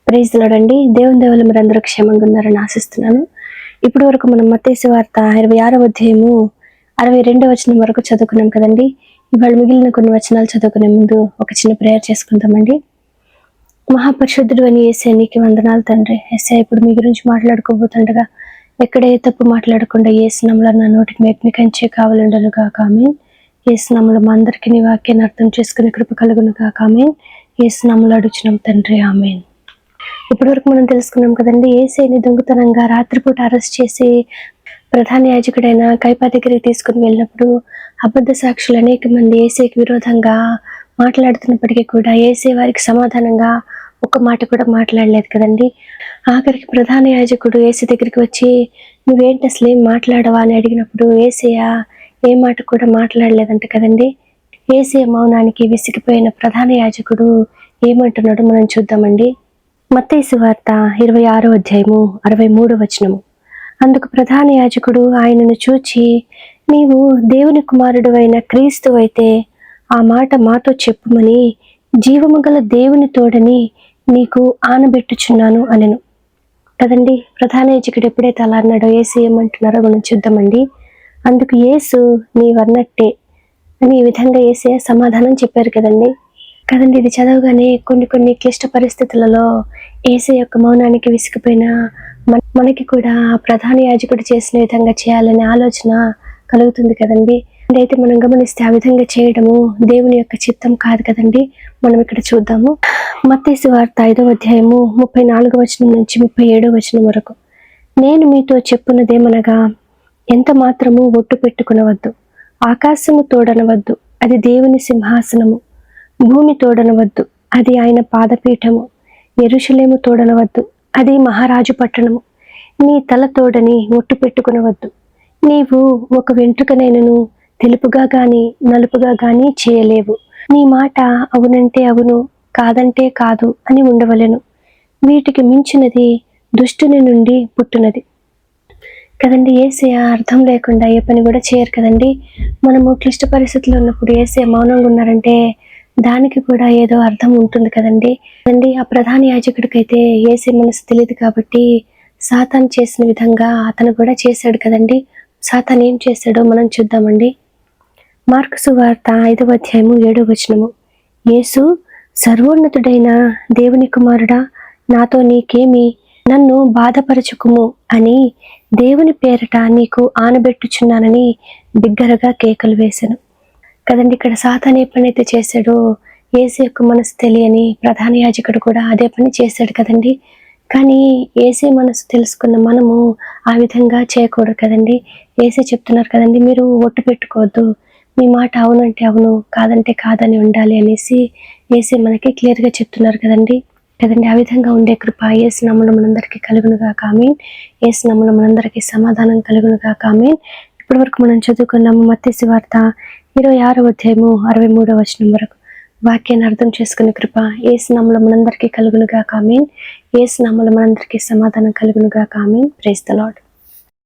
Praise the lord అండి. దేవుని మీరందరూ క్షేమంగా ఉన్నారని ఆశిస్తున్నాను. ఇప్పటి వరకు మనం మత్తయి సువార్త 26వ అధ్యాయము 62వ వచనం వరకు చదువుకున్నాం కదండి. ఇవాళ మిగిలిన కొన్ని వచనాలు చదువుకునే ముందు ఒక చిన్న ప్రేయర్ చేసుకుందామండి. మహాపరిశుద్ధుడు అని యేసయ్య నీకు వందనాలు తండ్రి. యేసయ్య ఇప్పుడు మీ గురించి మాట్లాడుకోబోతుండగా ఎక్కడే తప్పు మాట్లాడకుండా యేసు నామములో నా నోటికి మేటిని కంచే కావాలండను గాక ఆమేన్. యేసు నామములో మా అందరికీ నీ వాక్యాన్ని అర్థం చేసుకునే కృప కలుగును గాక ఆమేన్. యేసు నామములో అడుగుచున్నాం తండ్రి ఆమేన్. ఇప్పటి వరకు మనం తెలుసుకున్నాం కదండి. యేసయ్యని దొంగతనంగా రాత్రిపూట అరెస్ట్ చేసి ప్రధాన యాజకుడైన కైపా దగ్గరికి తీసుకుని వెళ్ళినప్పుడు అబద్ధ సాక్షులు అనేక మంది యేసయ్యకి విరోధంగా మాట్లాడుతున్నప్పటికీ కూడా యేసయ్య వారికి సమాధానంగా ఒక్క మాట కూడా మాట్లాడలేదు కదండి. ఆఖరికి ప్రధాన యాజకుడు యేసయ్య దగ్గరికి వచ్చి నువ్వేంటి అసలు ఏం మాట్లాడవా అని అడిగినప్పుడు యేసయ్య ఏ మాట కూడా మాట్లాడలేదంట కదండి. యేసయ్య మౌనానికి విసిగిపోయిన ప్రధాన యాజకుడు ఏమంటున్నాడో మనం చూద్దామండి. మత్తయి సువార్త 26వ అధ్యాయము 63వ వచనము. అందుకు ప్రధాన యాజకుడు ఆయనను చూచి నీవు దేవుని కుమారుడు అయిన క్రీస్తు అయితే ఆ మాట మాతో చెప్పుమని జీవము గల దేవుని తోడని నీకు ఆనబెట్టుచున్నాను అనెను కదండి. ప్రధాన యాజకుడు ఎప్పుడైతే అలా అన్నాడో యేసు ఏమంటున్నారో మనం చూద్దామండి. అందుకు యేసు నీవన్నట్టే అని ఈ విధంగా యేసయ్య సమాధానం చెప్పారు కదండి. ఇది చదవగానే కొన్ని క్లిష్ట పరిస్థితులలో యేసయ్య యొక్క మౌనానికి విసిగిపోయిన మనకి కూడా ప్రధాన యాజకుడు చేసిన విధంగా చేయాలనే ఆలోచన కలుగుతుంది కదండి. అయితే మనం గమనిస్తే ఆ విధంగా చేయడము దేవుని యొక్క చిత్తం కాదు కదండి. మనం ఇక్కడ చూద్దాము. మత్తయి సువార్త 5వ అధ్యాయము 34వ వచనం నుంచి 37వ వచనం వరకు. నేను మీతో చెప్పున్నదేమనగా ఎంత మాత్రము ఒట్టు పెట్టుకునవద్దు, ఆకాశము తోడనవద్దు, అది దేవుని సింహాసనము, భూమి తోడనవద్దు, అది ఆయన పాదపీఠము, యెరూషలేము తోడనవద్దు, అది మహారాజు పట్టణము. నీ తల తోడని ఒట్టు పెట్టుకునవద్దు. నీవు ఒక వెంట్రుకనైనను తెలుపుగా గాని నలుపుగా గాని చేయలేవు. నీ మాట అవునంటే అవును, కాదంటే కాదు అని ఉండవలెను. వీటికి మించినది దుష్టుని నుండి పుట్టునది కదండి. యేసయ్య అర్థం లేకుండా ఏ పని కూడా చేయరు కదండి. మనము క్లిష్ట పరిస్థితుల్లో ఉన్నప్పుడు యేసయ్య మౌనంగా ఉన్నారంటే దానికి కూడా ఏదో అర్థం ఉంటుంది కదండి. ఆ ప్రధాన యాజకుడికైతే యేసయ్య మనసు తెలియదు కాబట్టి సాతాను చేసిన విధంగా అతను కూడా చేశాడు కదండి. సాతాను ఏం చేశాడో మనం చూద్దామండి. మార్కు సువార్త 5వ అధ్యాయము 7వ వచనము. యేసు సర్వోన్నతుడైన దేవుని కుమారుడా, నాతో నీకేమి, నన్ను బాధపరచుకుము అని దేవుని పేరట నీకు ఆనబెట్టుచున్నానని బిగ్గరగా కేకలు వేసెను కదండి. ఇక్కడ సాతాను ఏ పని అయితే చేశాడో యేసు యొక్క మనసు తెలియని ప్రధాన యాజకుడు కూడా అదే పని చేశాడు కదండి. కానీ యేసు మనసు తెలుసుకున్న మనము ఆ విధంగా చేయకూడదు కదండి. యేసు చెప్తున్నారు కదండి, మీరు ఒట్టు పెట్టుకోవద్దు, మీ మాట అవునంటే అవును, కాదంటే కాదని ఉండాలి అనేసి యేసు మనకి క్లియర్గా చెప్తున్నారు కదండి. ఆ విధంగా ఉండే కృప యేసు నామములో మనందరికీ కలుగునుగా ఆమేన్. యేసు నామములో మనందరికీ సమాధానం కలుగునుగా ఆమేన్. ఇప్పటి వరకు మనం చదువుకున్నాము మత్తయి సువార్త 26వ అధ్యాయము 63వ వచనం వరకు. వాక్యాన్ని అర్థం చేసుకునే కృప యేసు నామములో మనందరికీ కలుగునుగా ఆమేన్. యేసు నామములో మనందరికీ సమాధానం కలుగునుగా ఆమేన్. Praise the lord.